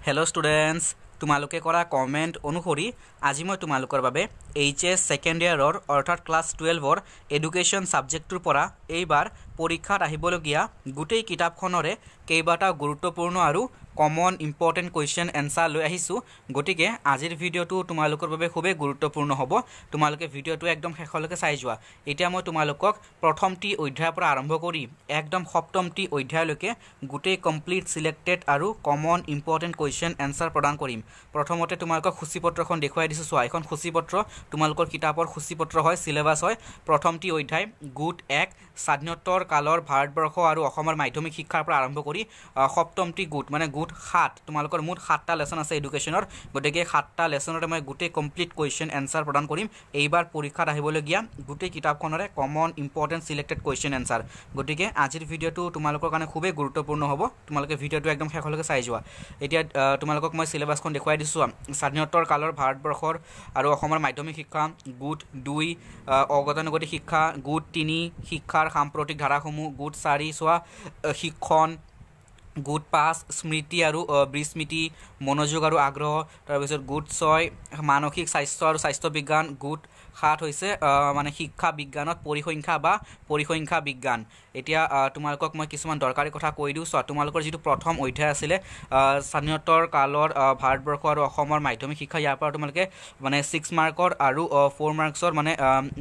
Hello students तुम्हालोके करा comment अनुसरी आज मैं तुम्हालोकर बारे HS सेकेंड इयारर अर्थात क्लास 12 एडुकेशन सब्जेक्टर परा एबार परीक्षात आहिबलगिया गोटेई किताबखनरे केइबाटा गुरुत्वपूर्ण और कमन इम्पर्टेन्ट क्वेश्चन एन्सार लै आहिछु गतिके आजिर भिडिओटो तुम्हालोकर बारे खुबे गुरुत्वपूर्ण हबो तुम्हालोके भिडिओटो एकदम शेषলৈকে চাই যোৱা এতিয়া মই তোমালোকক প্ৰথমটি অধ্যায়ৰ পৰা আৰম্ভ কৰি একদম সপ্তমটি অধ্যায়লৈকে গোটেই কমপ্লিট সিলেক্টেড আৰু কমন ইম্পৰ্টেন্ট কোৱেশ্চন এনসাৰ প্ৰদান কৰিম প্ৰথমতে তোমালোকক সূচীপত্ৰখন দেখুৱাই দিছো চোৱা এখন সূচীপত্ৰ তোমালোকৰ কিতাপৰ সূচীপত্ৰ হয় সিলেবাস হয় প্ৰথমটি অধ্যায় গুট 1 স্বাধীনতাৰ কালৰ ভাৰতবৰ্ষ আৰু অসমৰ মাধ্যমিক শিক্ষাৰ পৰা আৰম্ভ কৰি সপ্তমটি গুট মানে গুট 7 তোমালোকৰ মুঠ 7টা লেসন আছে এডুকেশনৰ গতিকে 7টা লেসনৰে মই গোটেই কমপ্লিট কোৱেশ্চন এনসাৰ প্ৰদান কৰিম এইবাৰ পৰীক্ষাত আহিবলগীয়া গোটেই কিতাপখনৰে common important selected question answer গতিকে আজিৰ ভিডিওটো তোমালোকৰ কাৰণে খুবেই গুৰুত্বপূৰ্ণ হ'ব তোমালোকে ভিডিওটো একদম শেষলৈকে চাই যোৱা এতিয়া তোমালোকক মই সিলেবাসখন দেখুৱাই দিছো স্বাধীনতাৰ কালৰ ভাৰতবৰ্ষৰ আৰু অসমৰ মাধ্যমিক শিক্ষা গুট 2 অগতানুগতিক শিক্ষা গুট 3 শিক্ষাৰ সাম্প্ৰতিক ধাৰাসমূহ গুট 4 সোৱা শিক্ষণ गुट 5 स्मृति और विस्मृति मनोयोग और आग्रह तार गुट 6 मानसिक स्वास्थ्य और स्वास्थ्य विज्ञान गुट 7 হৈছে মানে শিক্ষা বিজ্ঞানত পৰিসংখ্যা বা পৰিসংখ্যা বিজ্ঞান এতিয়া তোমালোকক মই কিছুমান দৰকাৰী কথা কৈ দিও সো তোমালোকৰ যেটো প্ৰথম অধ্যায় আছিল স্বাধীনতাৰ কালৰ ভাৰতবৰ্ষ আৰু অসমৰ মাধ্যমিক শিক্ষা ইয়াৰ পৰা তোমালোকে মানে 6 মাৰ্কৰ আৰু 4 মাৰ্কছৰ মানে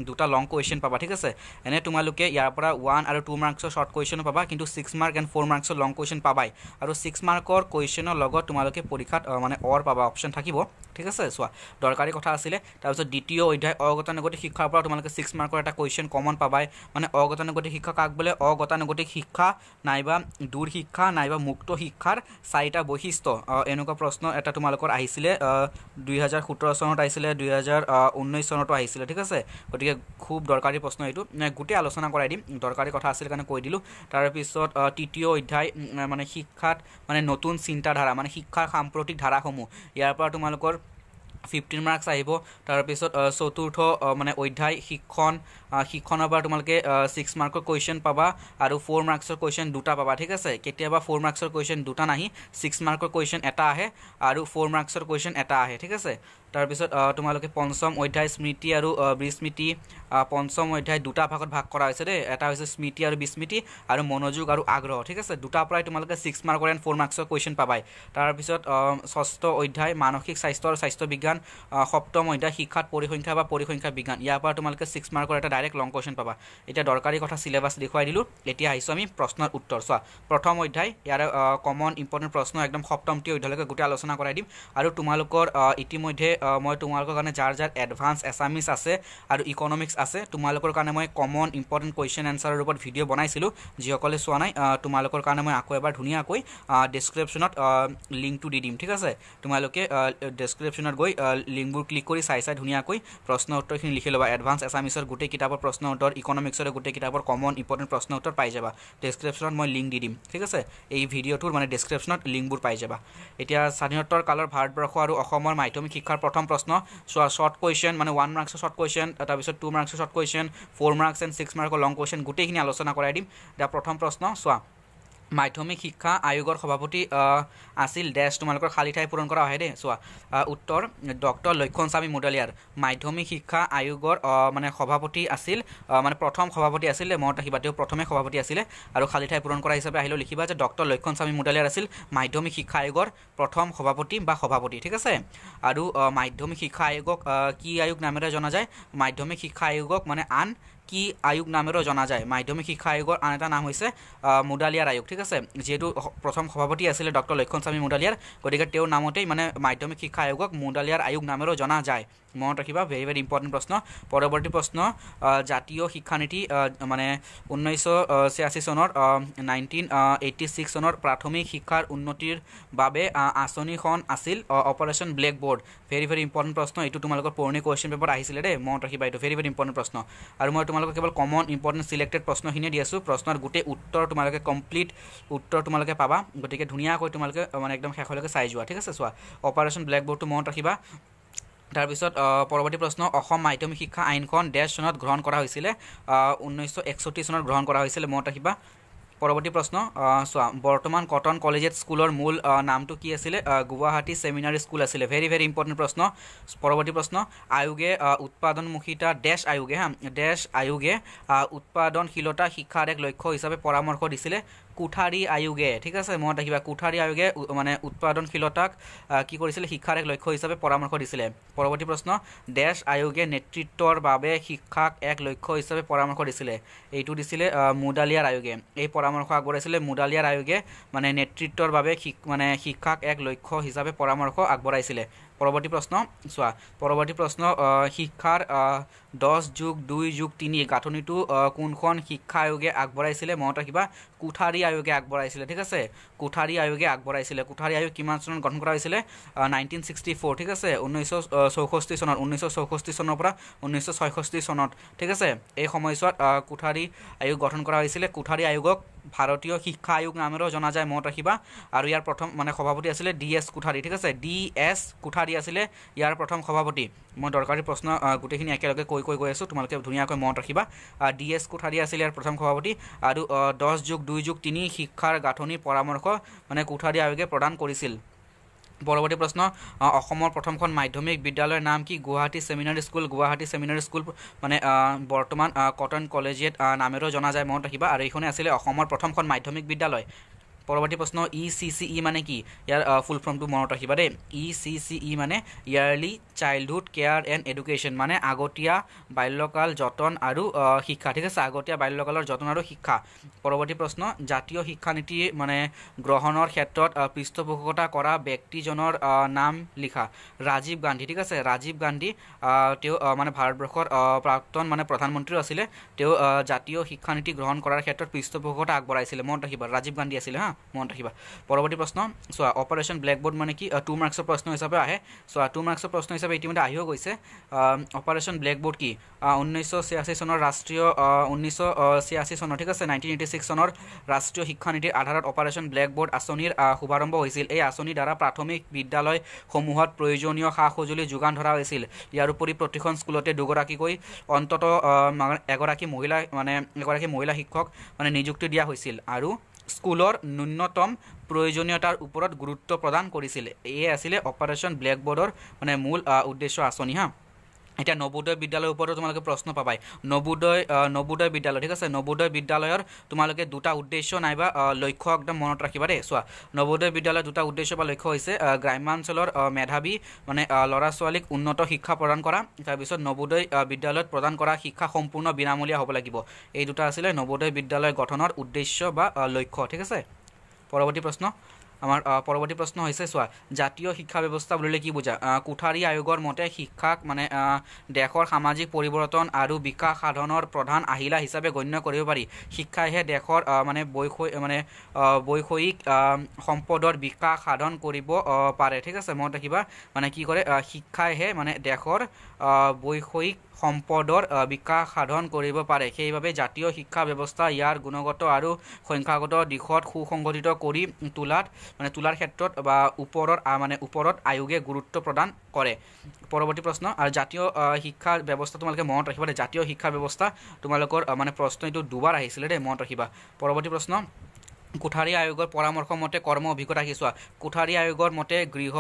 দুটা লং কোৱেশ্চন পাবা ঠিক আছে এনে তোমালোকে ইয়াৰ পৰা 1 আৰু 2 মাৰ্কছৰ শৰ্ট কোৱেশ্চন পাবা কিন্তু 6 মাৰ্ক এণ্ড 4 মাৰ্কছৰ লং কোৱেশ্চন পাবাই আৰু 6 মাৰ্কৰ কোৱেশ্চনৰ লগত তোমালোকে পৰীক্ষাত মানে অৰ পাবা অপচন থাকিব ঠিক আছে সোৱা দৰকাৰী কথা আছিল তাৰ পিছত দ্বিতীয় অধ্যায় অগতানুগতিক শিক্ষাৰ পৰা তোমালোকে 6 মাৰ্কৰ এটা কোৱেশ্চন কমন পাবাই মানে অগতানুগতিক শিক্ষা কাক বলে অগতানুগতিক শিক্ষা নাইবা দূৰ শিক্ষা নাইবা মুক্ত শিক্ষাৰ চাৰিটা বৈশিষ্ট্য এনেকুৱা প্ৰশ্ন এটা তোমালোকৰ আহিছিল 2017 চনত আহিছিল 2019 চনতো আহিছিল ঠিক আছে গতিকে খুব দৰকাৰী প্ৰশ্ন এটো গুটে আলোচনা কৰাই দিম দৰকাৰী কথা আছিল কাৰণে কৈ দিলো তাৰ পিছত তৃতীয় অধ্যায় মানে শিক্ষাত মানে নতুন চিন্তাধাৰা মানে শিক্ষাৰ সাম্প্ৰতিক ধাৰাসমূহ ইয়াৰ পৰা তোমালোকৰ 15 মাৰ্কস আহিব তাৰ পিছত চতুৰ্থ মানে অধ্যায় শিক্ষণৰ পৰা তোমালোকে 6 মাৰ্কৰ কোৱেশ্চন পাবা আৰু 4 মাৰ্কছৰ কোৱেশ্চন দুটা পাবা ঠিক আছে কেতিয়াবা 4 মাৰ্কছৰ কোৱেশ্চন দুটা নাহি 6 মাৰ্কৰ কোৱেশ্চন এটা আহে আৰু 4 মাৰ্কছৰ কোৱেশ্চন এটা আহে ঠিক আছে তাৰ পিছত তোমালোকে পঞ্চম অধ্যায় স্মৃতি আৰু বিস্মৃতি পঞ্চম অধ্যায় দুটা ভাগত ভাগ কৰা হৈছে দে এটা হৈছে স্মৃতি আৰু বিস্মৃতি আৰু মনোযোগ আৰু আগ্ৰহ ঠিক আছে দুটা প্ৰায় তোমালোকে 6 মাৰ্কৰ এণ্ড 4 মাৰ্কছৰ কোৱেশ্চন পাবাই তাৰ পিছত ষষ্ঠ অধ্যায় মানসিক স্বাস্থ্য আৰু স্বাস্থ্য বিজ্ঞান সপ্তম অধ্যায় শিক্ষাত পৰিসংখ্যা বা পৰিসংখ্যা বিজ্ঞান ইয়াৰ পৰা তোমালোকে 6 মাৰ্কৰ এটা ডাইৰেক্ট লং কোৱেশ্চন পাবা এটা দৰকাৰী কথা সিলেবাস দেখুৱাই দিলো এতিয়া আহিছো আমি প্ৰশ্নৰ উত্তৰ চোৱা প্ৰথম অধ্যায় ইয়াৰ কমন ইম্পৰ্টেন্ট প্ৰশ্ন একদম সপ্তমটি অধ্যায়লৈকে গোটে আলোচনা কৰাই দিম আৰু তোমালোকৰ ইতিমধ্যে মই তোমালোকৰ কাৰণে যাৰ এডভান্স এছামিছ আছে আৰু ইকনমিক্স আছে তোমালোকৰ কাৰণে মই কমন ইম্পৰ্টেন্ট কোৱেশ্চন এনসাৰৰ ওপৰত ভিডিও বনাইছিলো যিসকলে চোৱা নাই তোমালোকৰ কাৰণে মই আকৌ এবাৰ ধুনিয়াকৈ ডেসক্ৰিপচনত লিংকটো দি দিম ঠিক আছে তোমালোকে ডেসক্ৰিপচনত গৈ লিংকবোৰ ক্লিক কৰি চাই ধুনিয়াকৈ প্ৰশ্ন উত্তৰখিনি লিখি লবা এডভান্স এছামিছৰ গোটেই কিতাপৰ প্ৰশ্ন উত্তৰ ইকনমিক্সৰ গোটেই কিতাপৰ কমন ইম্পৰ্টেন্ট প্ৰশ্ন উত্তৰ পাই যাবা ডেসক্ৰিপচনত মই লিংক দি দিম ঠিক আছে এই ভিডিওটোৰ মানে ডেসক্ৰিপচনত লিংকবোৰ পাই যাবা এতিয়া স্বাধীনতাৰ কালৰ ভাৰতবৰ্ষ আৰু অসমৰ মাধ্যমিক শিক্ষাৰ প্ৰথম প্ৰশ্ন শৰ্ট কোৱেশ্চন মানে 1 মাৰ্কছৰ শৰ্ট কোৱেশ্চন তাৰ পিছত 2 মাৰ্কছৰ শৰ্ট কোৱেশ্চন 4 মাৰ্কছ এণ্ড 6 মাৰ্কৰ লং কোৱেশ্চন গোটেইখিনি আলোচনা কৰাই দিম এতিয়া প্ৰথম প্ৰশ্ন চোৱা মাধ্যমিক শিক্ষা আয়োগৰ সভাপতি আছিল ডেশ তোমালোকৰ খালি ঠাই পূৰণ কৰা হয় দে চোৱা উত্তৰ ডক্টৰ লক্ষণস্বামী মুডালিয়াৰ মাধ্যমিক শিক্ষা আয়োগৰ মানে সভাপতি আছিল মানে প্ৰথম সভাপতি আছিল মনত ৰাখিবা তেওঁ প্ৰথমে সভাপতি আছিল আৰু খালি ঠাই পূৰণ কৰা হিচাপে আহিলে লিখিবা যে ডক্টৰ লক্ষণস্বামী মুডালিয়াৰ আছিল মাধ্যমিক শিক্ষা আয়োগৰ প্ৰথম সভাপতি বা সভাপতি ঠিক আছে আৰু মাধ্যমিক শিক্ষা আয়োগক কি আয়োগ নামেৰে জনা যায় মাধ্যমিক শিক্ষা আয়োগক মানে আন কি আয়োগ নামেৰে জনা যায় মাধ্যমিক শিক্ষা আয়োগৰ আন এটা নাম হৈছে মুডালিয়াৰ আয়োগ ঠিক আছে যেহেতু প্ৰথম সভাপতি আছিল ডক্টৰ লক্ষণস্বামী মুডালিয়াৰ গতিকে তেওঁৰ নামতেই মানে মাধ্যমিক শিক্ষা আয়োগক মুডালিয়াৰ আয়োগ নামেৰে জনা যায় মনত ৰাখিবা ভেৰি ইম্পৰ্টেন্ট প্ৰশ্ন পৰৱৰ্তী প্ৰশ্ন জাতীয় শিক্ষানীতি মানে 1986 চনৰ 1986 চনৰ প্ৰাথমিক শিক্ষাৰ উন্নতিৰ বাবে আঁচনিখন আছিল operation black board very important প্ৰশ্ন এটো তোমালোকৰ পুৰণি কোৱেশ্চন পেপাৰ আহিছিল দে মনত ৰাখিবা এটো ভেৰি ইম্পৰ্টেন্ট প্ৰশ্ন আৰু মই তোমালোকক কেৱল কমন ইম্পৰ্টেন্ট সিলেক্টেড প্ৰশ্নখিনি দি আছো প্ৰশ্নৰ গোটেই উত্তৰ তোমালোকে কমপ্লিট উত্তৰ তোমালোকে পাবা গতিকে ধুনিয়াকৈ তোমালোকে মানে একদম শেষলৈকে চাই যোৱা ঠিক আছে চোৱা অপাৰেচন ব্লেক বোৰ্ডটো মনত ৰাখিবা তাৰ পিছত পৰৱৰ্তী প্ৰশ্ন অসম মাধ্যমিক শিক্ষা আইনখন ডেশ চনত গ্ৰহণ কৰা হৈছিল 1961 চনত গ্ৰহণ কৰা হৈছিল মনত ৰাখিবা পৰৱৰ্তী প্ৰশ্ন চোৱা বৰ্তমান কটন কলেজিয়েট স্কুলৰ মূল নামটো কি আছিলে গুৱাহাটী ছেমিনাৰী স্কুল আছিলে ভেৰি ভেৰি ইম্পৰ্টেণ্ট প্ৰশ্ন পৰৱৰ্তী প্ৰশ্ন আয়োগে উৎপাদনমুখিতা ডেছ আয়োগে ডেছ আয়োগে উৎপাদনশীলতা শিক্ষাৰ এক লক্ষ্য হিচাপে পৰামৰ্শ দিছিলে কোঠাৰী আয়োগে ঠিক আছে মনত ৰাখিবা কোঠাৰী আয়োগে মানে উৎপাদনশীলতাক কি কৰিছিলে শিক্ষাৰ এক লক্ষ্য হিচাপে পৰামৰ্শ দিছিলে পৰৱৰ্তী প্ৰশ্ন ডেছ আয়োগে নেতৃত্বৰ বাবে শিক্ষাক এক লক্ষ্য হিচাপে পৰামৰ্শ দিছিলে এইটো দিছিলে মুডালিয়াৰ আয়োগে এই পৰামৰ্শ আগবঢ়াইছিলে মুডালিয়াৰ আয়োগে মানে নেতৃত্বৰ বাবে মানে শিক্ষাক এক লক্ষ্য হিচাপে পৰামৰ্শ আগবঢ়াইছিলে পৰৱৰ্তী প্ৰশ্ন চোৱা পৰৱৰ্তী প্ৰশ্ন শিক্ষাৰ 10+2+3 গাঁথনিটো কোনখন শিক্ষা আয়োগে আগবঢ়াইছিলে মনত ৰাখিবা কোঠাৰী আয়োগে আগবঢ়াইছিলে ঠিক আছে কোঠাৰী আয়োগে আগবঢ়াইছিলে কোঠাৰী আয়োগ কিমান চনত গঠন কৰা হৈছিলে 1964 ঠিক আছে 1964 চনত 1964 চনৰ পৰা 1966 চনত ঠিক আছে এই সময়ছোৱাত কোঠাৰী আয়োগ গঠন কৰা হৈছিলে কোঠাৰী আয়োগক ভাৰতীয় শিক্ষা আয়োগ নামেৰেও জনা যায় মনত ৰাখিবা আৰু ইয়াৰ প্ৰথম মানে সভাপতি আছিলে ডিএছ কোঠাৰী ঠিক আছে ডিএছ কোঠাৰী আছিলে ইয়াৰ প্ৰথম সভাপতি মই দৰকাৰী প্ৰশ্ন গোটেইখিনি একেলগে কৈ আছোঁ তোমালোকে ধুনীয়াকৈ মনত ৰাখিবা ডিএছ কোঠাৰী আছিলে ইয়াৰ প্ৰথম সভাপতি আৰু 10+2+3 শিক্ষাৰ গাঁথনিৰ পৰামৰ্শ মানে কোঠাৰী আয়োগে প্ৰদান কৰিছিল পৰৱৰ্তী প্ৰশ্ন অসমৰ প্ৰথমখন মাধ্যমিক বিদ্যালয়ৰ নাম কি গুৱাহাটী ছেমিনাৰী স্কুল মানে বৰ্তমান কটন কলেজিয়েট নামেৰেও জনা যায় মনত ৰাখিবা আৰু এইখনে আছিলে অসমৰ প্ৰথমখন মাধ্যমিক বিদ্যালয় পৰৱৰ্তী প্ৰশ্ন ECCE মানে কি ইয়াৰ ফুল ফৰ্মটো মনত ৰাখিবা দেই ECCE মানে yearly childhood care and education মানে আগতীয়া বাল্যকাল যতন আৰু শিক্ষা ঠিক আছে আগতীয়া বাল্যকালৰ যতন আৰু শিক্ষা পৰৱৰ্তী প্ৰশ্ন জাতীয় শিক্ষানীতি মানে গ্ৰহণৰ ক্ষেত্ৰত পৃষ্ঠপোষকতা কৰা ব্যক্তিজনৰ নাম লিখা ৰাজীৱ গান্ধী ঠিক আছে ৰাজীৱ গান্ধী তেওঁ মানে ভাৰতবৰ্ষৰ প্ৰাক্তন মানে প্ৰধানমন্ত্ৰী আছিলে তেওঁ জাতীয় শিক্ষানীতি গ্ৰহণ কৰাৰ ক্ষেত্ৰত পৃষ্ঠপোষকতা আগবঢ়াইছিলে মনত ৰাখিবা ৰাজীৱ গান্ধী আছিলে হা মনত ৰাখিবা পৰৱৰ্তী প্ৰশ্ন চোৱা অপাৰেশ্যন ব্লেকবোৰ্ড মানে কি 2 মাৰ্কছৰ প্ৰশ্ন হিচাপে আহে চোৱা 2 মাৰ্কছৰ প্ৰশ্ন হিচাপে ইতিমধ্যে আহিও গৈছে অপাৰেশ্যন ব্লেকবোৰ্ড কি 1986 চনৰ ৰাষ্ট্ৰীয় 1986 চনৰ ঠিক আছে 1986 চনৰ ৰাষ্ট্ৰীয় শিক্ষানীতিৰ আধাৰত অপাৰেশ্যন ব্লেকবোৰ্ড আঁচনিৰ শুভাৰম্ভ হৈছিল এই আঁচনিৰ দ্বাৰা প্ৰাথমিক বিদ্যালয়সমূহত প্ৰয়োজনীয় সা সঁজুলি যোগান ধৰা হৈছিল ইয়াৰ উপৰি প্ৰতিখন স্কুলতে দুগৰাকীকৈ অন্ততঃ এগৰাকী মহিলা শিক্ষক মানে নিযুক্তি দিয়া হৈছিল আৰু স্কুলৰ ন্যূনতম প্ৰয়োজনীয়তাৰ ওপৰত গুৰুত্ব প্ৰদান কৰিছিল এয়ে আছিলে অপাৰেশ্যন ব্লেকবোৰ্ডৰ মানে মূল উদ্দেশ্য আঁচনি হা এতিয়া নবোদয় বিদ্যালয়ৰ ওপৰতো তোমালোকে প্ৰশ্ন পাবাই নবোদয় বিদ্যালয় ঠিক আছে নবোদয় বিদ্যালয়ৰ তোমালোকে দুটা উদ্দেশ্য নাইবা লক্ষ্য একদম মনত ৰাখিবা দেই চোৱা নবোদয় বিদ্যালয়ৰ দুটা উদ্দেশ্য বা লক্ষ্য হৈছে গ্ৰাম্যাঞ্চলৰ মেধাৱী মানে ল'ৰা ছোৱালীক উন্নত শিক্ষা প্ৰদান কৰা তাৰপিছত নবোদয় বিদ্যালয়ত প্ৰদান কৰা শিক্ষা সম্পূৰ্ণ বিনামূলীয়া হ'ব লাগিব এই দুটা আছিলে নবোদয় বিদ্যালয় গঠনৰ উদ্দেশ্য বা লক্ষ্য ঠিক আছে পৰৱৰ্তী প্ৰশ্ন আমাৰ পৰৱৰ্তী প্ৰশ্ন হৈছে চোৱা জাতীয় শিক্ষা ব্যৱস্থা বুলিলে কি বুজা কোঠাৰী আয়োগৰ মতে শিক্ষাক মানে দেশৰ সামাজিক পৰিৱৰ্তন আৰু বিকাশ সাধনৰ প্ৰধান আহিলা হিচাপে গণ্য কৰিব পাৰি শিক্ষাইহে দেশৰ মানে বৈষয়িক সম্পদৰ বিকাশ সাধন কৰিব পাৰে ঠিক আছে মনত ৰাখিবা মানে কি কৰে শিক্ষাইহে মানে দেশৰ বৈষয়িক সম্পদৰ বিকাশ সাধন কৰিব পাৰে সেইবাবে জাতীয় শিক্ষা ব্যৱস্থা ইয়াৰ গুণগত আৰু সংখ্যাগত দিশত সুসংগঠিত কৰি তোলাৰ ক্ষেত্ৰত বা ওপৰত আয়োগে গুৰুত্ব প্ৰদান কৰে পৰৱৰ্তী প্ৰশ্ন আৰু জাতীয় শিক্ষা ব্যৱস্থা তোমালোকে মনত ৰাখিবা জাতীয় শিক্ষা ব্যৱস্থা তোমালোকৰ মানে প্ৰশ্ন এইটো দুবাৰ আহিছিলে দেই মনত ৰাখিবা পৰৱৰ্তী প্ৰশ্ন কোঠাৰী আয়োগৰ পৰামৰ্শ মতে কৰ্ম অভিজ্ঞতা কি চোৱা কোঠাৰী আয়োগৰ মতে গৃহ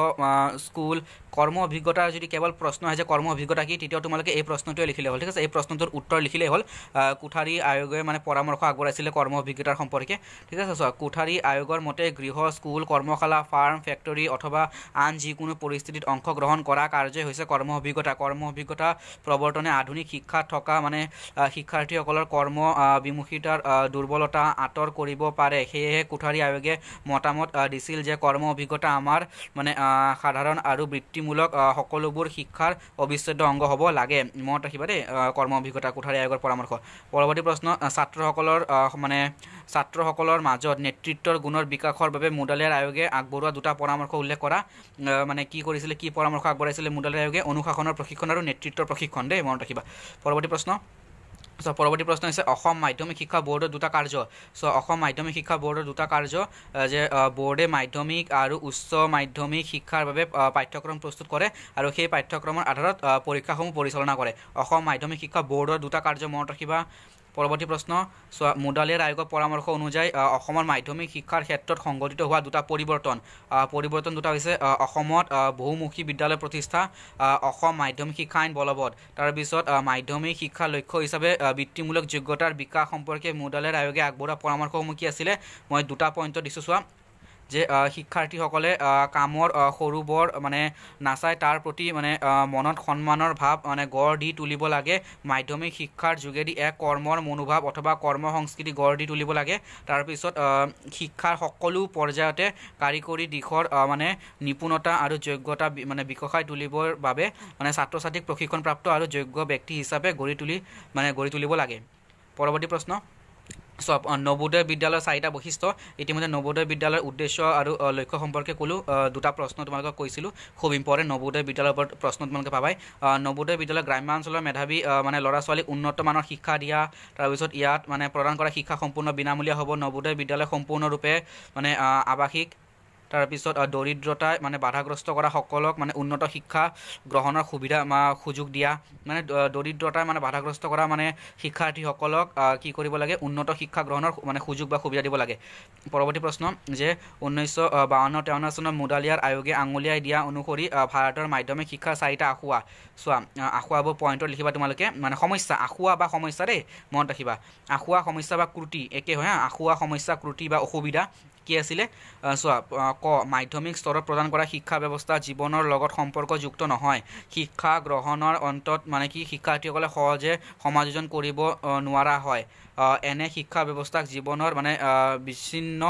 স্কুল কৰ্ম অভিজ্ঞতা যদি কেৱল প্ৰশ্ন আহে যে কৰ্ম অভিজ্ঞতা কি তেতিয়া তোমালোকে এই প্ৰশ্নটোৱে লিখিলে হ'ল ঠিক আছে এই প্ৰশ্নটোৰ উত্তৰ লিখিলেই হ'ল কোঠাৰী আয়োগে মানে পৰামৰ্শ আগবঢ়াইছিলে কৰ্ম অভিজ্ঞতাৰ সম্পৰ্কে ঠিক আছে চোৱা কোঠাৰী আয়োগৰ মতে গৃহ স্কুল কৰ্মশালা ফাৰ্ম ফেক্টৰী অথবা আন যিকোনো পৰিস্থিতিত অংশগ্ৰহণ কৰা কাৰ্যই হৈছে কৰ্ম অভিজ্ঞতা প্ৰৱৰ্তনে আধুনিক শিক্ষাত থকা মানে শিক্ষাৰ্থীসকলৰ কৰ্ম বিমুখিতাৰ দুৰ্বলতা আঁতৰ কৰিব পাৰে সেয়েহে কোঠাৰী আয়োগে মতামত দিছিল যে কৰ্ম অভিজ্ঞতা আমাৰ মানে সাধাৰণ আৰু বৃত্তিমূলক সকলোবোৰ শিক্ষাৰ অবিচ্ছেদ্য অংগ হ'ব লাগে মনত ৰাখিবা দেই কৰ্ম অভিজ্ঞতা কোঠাৰী আয়োগৰ পৰামৰ্শ পৰৱৰ্তী প্ৰশ্ন ছাত্ৰসকলৰ মাজত নেতৃত্বৰ গুণৰ বিকাশৰ বাবে মুডালিয়াৰ আয়োগে আগবঢ়োৱা দুটা পৰামৰ্শ উল্লেখ কৰা মানে কি কৰিছিলে কি পৰামৰ্শ আগবঢ়াইছিলে মুডালিয়াৰ আয়োগে অনুশাসনৰ প্ৰশিক্ষণ আৰু নেতৃত্বৰ প্ৰশিক্ষণ দেই মনত ৰাখিবা পৰৱৰ্তী প্ৰশ্ন হৈছে অসম মাধ্যমিক শিক্ষা বোৰ্ডৰ দুটা কাৰ্য অসম মাধ্যমিক শিক্ষা বোৰ্ডৰ দুটা কাৰ্য যে বোৰ্ডে মাধ্যমিক আৰু উচ্চ মাধ্যমিক শিক্ষাৰ বাবে পাঠ্যক্ৰম প্ৰস্তুত কৰে আৰু সেই পাঠ্যক্ৰমৰ আধাৰত পৰীক্ষাসমূহ পৰিচালনা কৰে অসম মাধ্যমিক শিক্ষা বোৰ্ডৰ দুটা কাৰ্য মনত ৰাখিবা পৰৱৰ্তী প্ৰশ্ন মুডালিয়াৰ আয়োগৰ পৰামৰ্শ অনুযায়ী অসমৰ মাধ্যমিক শিক্ষাৰ ক্ষেত্ৰত সংঘটিত হোৱা দুটা পৰিৱৰ্তন দুটা হৈছে অসমত বহুমুখী বিদ্যালয় প্ৰতিষ্ঠা, অসম মাধ্যমিক শিক্ষা আইন বলবৎ। তাৰপিছত মাধ্যমিক শিক্ষাৰ লক্ষ্য হিচাপে বৃত্তিমূলক যোগ্যতাৰ বিকাশ সম্পৰ্কে মুডালিয়াৰ আয়োগে আগবঢ়োৱা পৰামৰ্শসমূহ কি আছিলে? মই দুটা পইণ্টত দিছোঁ চোৱা, যে শিক্ষাৰ্থীসকলে কামৰ সৰু বৰ মানে নাচায়, তাৰ প্ৰতি মানে মনত সন্মানৰ ভাৱ মানে গঢ় দি তুলিব লাগে। মাধ্যমিক শিক্ষাৰ যোগেদি এক কৰ্মৰ মনোভাৱ অথবা কৰ্ম সংস্কৃতি গঢ় দি তুলিব লাগে। তাৰপিছত শিক্ষাৰ সকলো পৰ্যায়তে কাৰিকৰী দিশৰ মানে নিপুণতা আৰু যোগ্যতা মানে বিকশাই তুলিবৰ বাবে মানে ছাত্ৰ ছাত্ৰীক প্ৰশিক্ষণপ্ৰাপ্ত আৰু যোগ্য ব্যক্তি হিচাপে গঢ়ি তুলিব লাগে। পৰৱৰ্তী প্ৰশ্ন নবোদয় বিদ্যালয়ৰ 4টা বৈশিষ্ট্য। ইতিমধ্যে নবোদয় বিদ্যালয়ৰ উদ্দেশ্য আৰু লক্ষ্য সম্পৰ্কে ক'লোঁ। দুটা প্ৰশ্ন তোমালোকক কৈছিলোঁ, খুব ইম্পৰ্টেণ্ট। নবোদয় বিদ্যালয়ৰ ওপৰত প্ৰশ্ন তোমালোকে পাবাই। নবোদয় বিদ্যালয় গ্ৰাম্যাঞ্চলৰ মেধাৱী মানে ল'ৰা ছোৱালীক উন্নত মানৰ শিক্ষা দিয়া। তাৰপিছত ইয়াত মানে প্ৰদান কৰা শিক্ষা সম্পূৰ্ণ বিনামূলীয়া হ'ব। নবোদয় বিদ্যালয় সম্পূৰ্ণৰূপে মানে আৱাসিক। তাৰপিছত দৰিদ্ৰতাই মানে বাধাগ্ৰস্ত কৰা সকলক মানে উন্নত শিক্ষা গ্ৰহণৰ সুযোগ দিয়া। মানে দৰিদ্ৰতাই মানে বাধাগ্ৰস্ত কৰা মানে শিক্ষাৰ্থীসকলক কি কৰিব লাগে? উন্নত শিক্ষা গ্ৰহণৰ মানে সুযোগ বা সুবিধা দিব লাগে। পৰৱৰ্তী প্ৰশ্ন যে 1952-53 চনত মুডালিয়াৰ আয়োগে আঙুলিয়াই দিয়া অনুসৰি ভাৰতৰ মাধ্যমিক শিক্ষাৰ 4টা আসোঁৱাহ। চোৱা, আসোঁৱাহবোৰ পইণ্টত লিখিবা তোমালোকে, মানে সমস্যা, আসোঁৱাহ বা সমস্যা দেই, মনত ৰাখিবা। আসোঁৱাহ, সমস্যা বা ত্ৰুটি একে হয়। আসোঁৱাহ, সমস্যা, ত্ৰুটি বা অসুবিধা কি আছিলে? চোৱা, ক মাধ্যমিক স্তৰত প্ৰদান কৰা শিক্ষা ব্যৱস্থা জীৱনৰ লগত সম্পৰ্কযুক্ত নহয়। শিক্ষা গ্ৰহণৰ অন্তত মানে কি শিক্ষাৰ্থীসকলে সহজে সমাযোজন কৰিব নোৱাৰা হয়। এনে শিক্ষা ব্যৱস্থাক জীৱনৰ মানে বিচ্ছিন্ন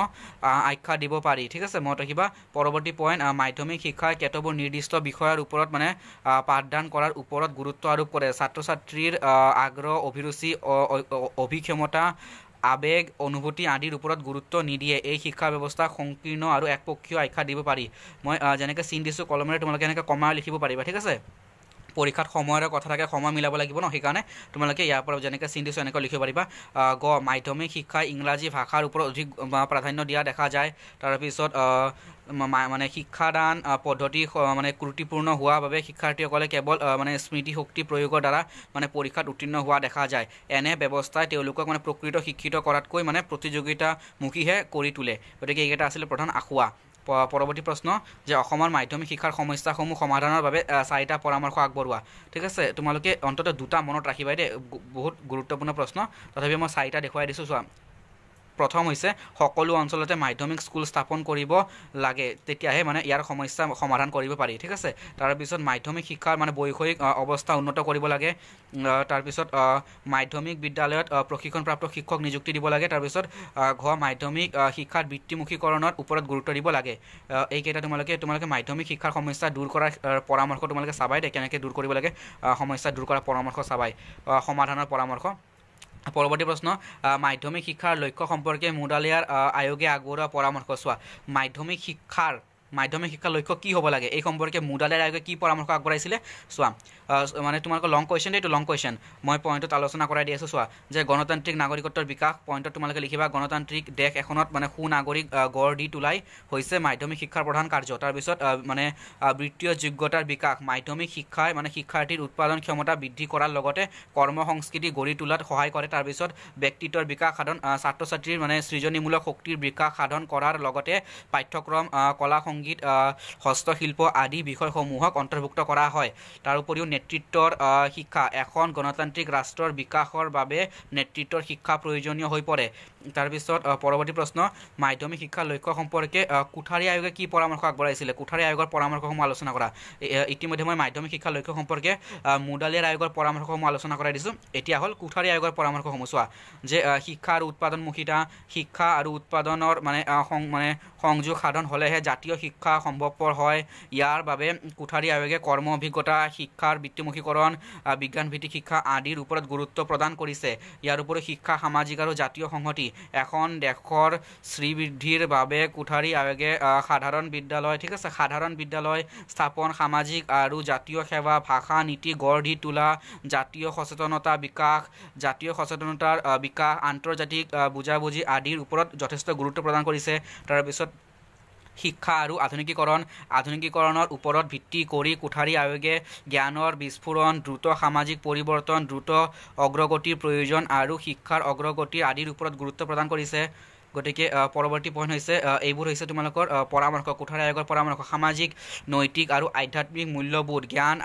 আখ্যা দিব পাৰি। ঠিক আছে, মনত ৰাখিবা। পৰৱৰ্তী পইণ্ট, মাধ্যমিক শিক্ষাই কেতবোৰ নিৰ্দিষ্ট বিষয়ৰ ওপৰত মানে পাঠদান কৰাৰ ওপৰত গুৰুত্ব আৰোপ কৰে। ছাত্ৰ ছাত্ৰীৰ আগ্ৰহ, অভিৰুচি, অভিক্ষমতা, আবেগ, অনুভূতি আদিৰ ওপৰত গুৰুত্ব নিদিয়ে। এই শিক্ষা ব্যৱস্থাক সংকীৰ্ণ আৰু একপক্ষীয় আখ্যা দিব পাৰি। মই যেনেকৈ চিন দিছোঁ কলমেৰে, তোমালোকে এনেকৈ কমাই লিখিব পাৰিবা। ঠিক আছে, পৰীক্ষাত সময়ৰ কথা থাকে, সময় মিলাব লাগিব ন, সেইকাৰণে তোমালোকে ইয়াৰ পৰা যেনেকৈ চিন দিছোঁ এনেকৈ লিখিব পাৰিবা। মাধ্যমিক শিক্ষাই ইংৰাজী ভাষাৰ ওপৰত অধিক প্ৰাধান্য দিয়া দেখা যায়। তাৰপিছত মানে শিক্ষাদান পদ্ধতি মানে ত্ৰুটিপূৰ্ণ হোৱাৰ বাবে শিক্ষাৰ্থীসকলে কেৱল মানে স্মৃতিশক্তি প্ৰয়োগৰ দ্বাৰা মানে পৰীক্ষাত উত্তীৰ্ণ হোৱা দেখা যায়। এনে ব্যৱস্থাই তেওঁলোকক মানে প্ৰকৃত শিক্ষিত কৰাতকৈ মানে প্ৰতিযোগিতামুখীহে কৰি তোলে। গতিকে এইকেইটা আছিলে প্ৰধান আসোঁৱাহ। পৰৱৰ্তী প্ৰশ্ন যে অসমৰ মাধ্যমিক শিক্ষাৰ সমস্যাসমূহ সমাধানৰ বাবে 4টা পৰামৰ্শ আগবঢ়োৱা। ঠিক আছে, তোমালোকে অন্ততঃ দুটা মনত ৰাখিবা দেই, বহুত গুৰুত্বপূৰ্ণ প্ৰশ্ন। তথাপিও মই 4টা দেখুৱাই দিছোঁ। চোৱা, প্ৰথম হৈছে সকলো অঞ্চলতে মাধ্যমিক স্কুল স্থাপন কৰিব লাগে, তেতিয়াহে মানে ইয়াৰ সমস্যা সমাধান কৰিব পাৰি। ঠিক আছে, তাৰপিছত মাধ্যমিক শিক্ষাৰ মানে বৈষয়িক অৱস্থা উন্নত কৰিব লাগে। তাৰপিছত মাধ্যমিক বিদ্যালয়ত প্ৰশিক্ষণপ্ৰাপ্ত শিক্ষক নিযুক্তি দিব লাগে। তাৰপিছত মাধ্যমিক শিক্ষাৰ বৃত্তিমুখীকৰণৰ ওপৰত গুৰুত্ব দিব লাগে। এইকেইটা তোমালোকে মাধ্যমিক শিক্ষাৰ সমস্যা দূৰ কৰাৰ পৰামৰ্শ তোমালোকে চাবাই দে, কেনেকৈ দূৰ কৰিব লাগে সমস্যা দূৰ কৰাৰ পৰামৰ্শ চাবাই, সমাধানৰ পৰামৰ্শ। পৰৱৰ্তী প্ৰশ্ন, মাধ্যমিক শিক্ষাৰ লক্ষ্য সম্পৰ্কে মুডালিয়াৰ আয়োগে আগবঢ়োৱা পৰামৰ্শ। চোৱা, মাধ্যমিক শিক্ষাৰ লক্ষ্য কি হ'ব লাগে এই সম্পৰ্কে মুডালিয়াৰ আয়োগে কি পৰামৰ্শ আগবঢ়াইছিলে? চোৱা, মানে তোমালোকৰ লং কুৱেশ্যন এইটো লং কুৱেশ্যন, মই পইণ্টত আলোচনা কৰাই দি আছোঁ। চোৱা, যে গণতান্ত্ৰিক নাগৰিকত্বৰ বিকাশ, পইণ্টত তোমালোকে লিখিবা গণতান্ত্ৰিক দেশ এখনত মানে সুনাগৰিক গঢ় দি তোলাই হৈছে মাধ্যমিক শিক্ষাৰ প্ৰধান কাৰ্য। তাৰপিছত মানে বৃত্তীয় যোগ্যতাৰ বিকাশ, মাধ্যমিক শিক্ষাই মানে শিক্ষাৰ্থীৰ উৎপাদন ক্ষমতা বৃদ্ধি কৰাৰ লগতে কৰ্ম সংস্কৃতি গঢ়ি তোলাত সহায় কৰে। তাৰপিছত ব্যক্তিত্বৰ বিকাশ সাধন, ছাত্ৰ ছাত্ৰীৰ মানে সৃজনীমূলক শক্তিৰ বিকাশ সাধন কৰাৰ লগতে পাঠ্যক্ৰম কলা সংগীত হস্তশিল্প আদি বিষয়সমূহক অন্তৰ্ভুক্ত কৰা হয়। তাৰ উপৰিও নেতৃত্বৰ শিক্ষা, এখন গণতান্ত্ৰিক ৰাষ্ট্ৰৰ বিকাশৰ বাবে নেতৃত্বৰ শিক্ষা প্ৰয়োজনীয় হৈ পৰে। তাৰপিছত পৰৱৰ্তী প্ৰশ্ন, মাধ্যমিক শিক্ষাৰ লক্ষ্য সম্পৰ্কে কোঠাৰী আয়োগে কি পৰামৰ্শ আগবঢ়াইছিলে? কোঠাৰী আয়োগৰ পৰামৰ্শসমূহ আলোচনা কৰা। ইতিমধ্যে মই মাধ্যমিক শিক্ষাৰ লক্ষ্য সম্পৰ্কে মুডালিয়াৰ আয়োগৰ পৰামৰ্শসমূহ আলোচনা কৰাই দিছোঁ। এতিয়া হ'ল কোঠাৰী আয়োগৰ পৰামৰ্শসমূহ। চোৱা, যে শিক্ষা আৰু উৎপাদনমুখিতা, শিক্ষা আৰু উৎপাদনৰ মানে সংযোগ সাধন হ'লেহে জাতীয় শিক্ষা সম্ভৱপৰ হয়। ইয়াৰ বাবে কোঠাৰী আয়োগে কৰ্ম অভিজ্ঞতা, শিক্ষাৰ বৃত্তিমুখীকৰণ, বিজ্ঞানভিত্তিক শিক্ষা আদিৰ ওপৰত গুৰুত্ব প্ৰদান কৰিছে। ইয়াৰ উপৰিও শিক্ষা, সামাজিক আৰু জাতীয় সংহতি, এখন দেশৰ শ্ৰীবৃদ্ধিৰ বাবে কোঠাৰী আয়োগে সাধাৰণ বিদ্যালয়, ঠিক আছে, সাধাৰণ বিদ্যালয় স্থাপন, সামাজিক আৰু জাতীয় সেৱা, ভাষা নীতি গঢ় দি তোলা, জাতীয় সচেতনতাৰ বিকাশ, আন্তৰ্জাতিক বুজাবুজি আদিৰ ওপৰত যথেষ্ট গুৰুত্ব প্ৰদান কৰিছে। তাৰপিছত শিক্ষা আৰু আধুনিকীকৰণৰ ওপৰত ভিত্তি কৰি কোঠাৰী আয়োগে জ্ঞানৰ বিস্ফোৰণ, দ্ৰুত সামাজিক পৰিৱৰ্তন, দ্ৰুত অগ্ৰগতিৰ প্ৰয়োজন আৰু শিক্ষাৰ অগ্ৰগতি আদিৰ ওপৰত গুৰুত্ব প্ৰদান কৰিছে। গতিকে পৰৱৰ্তী পইণ্ট হৈছে এইবোৰ হৈছে তোমালোকৰ পৰামৰ্শ, কোঠাৰী আয়োগৰ পৰামৰ্শ। সামাজিক, নৈতিক আৰু আধ্যাত্মিক মূল্যবোধ, জ্ঞান